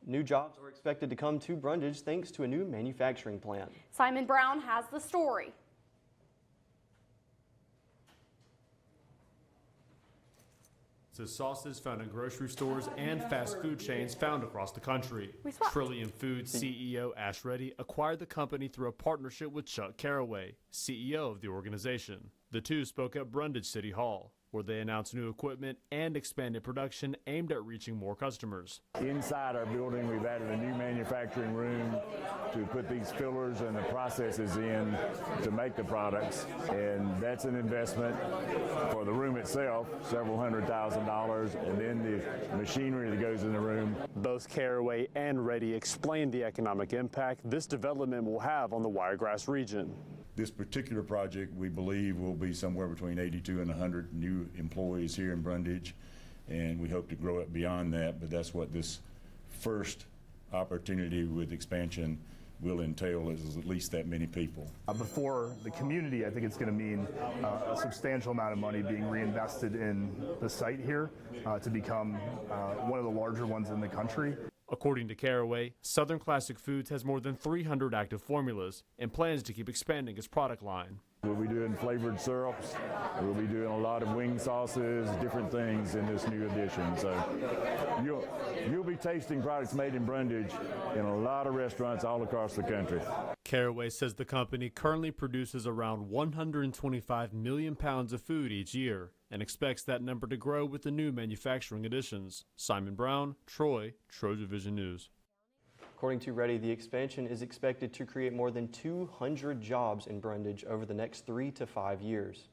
New jobs are expected to come to Brundidge thanks to a new manufacturing plant. Simon Brown has the story. So sauces found in grocery stores and fast food chains found across the country. Trillium Foods CEO Ash Reddy acquired the company through a partnership with Chuck Carraway, CEO of the organization. The two spoke at Brundidge City Hall, where they announced new equipment and expanded production aimed at reaching more customers. Inside our building, we've added a new manufacturing room to put these fillers and the processes in to make the products, and that's an investment for the room itself, several $100,000, and then the machinery that goes in the room. Both Carraway and Reddy explained the economic impact this development will have on the Wiregrass region. This particular project, we believe, will be somewhere between 82 and 100 new employees here in Brundidge, and we hope to grow it beyond that, but that's what this first opportunity with expansion will entail, is at least that many people. Before the community, I think it's going to mean a substantial amount of money being reinvested in the site here to become one of the larger ones in the country. According to Carraway, Southern Classic Foods has more than 300 active formulas and plans to keep expanding its product line. We'll be doing flavored syrups, we'll be doing a lot of wing sauces, different things in this new addition. So you'll be tasting products made in Brundidge in a lot of restaurants all across the country. Carraway says the company currently produces around 125 million pounds of food each year and expects that number to grow with the new manufacturing additions. Simon Brown, Troy, TrojanVision News. According to Reddy, the expansion is expected to create more than 200 jobs in Brundidge over the next 3 to 5 years.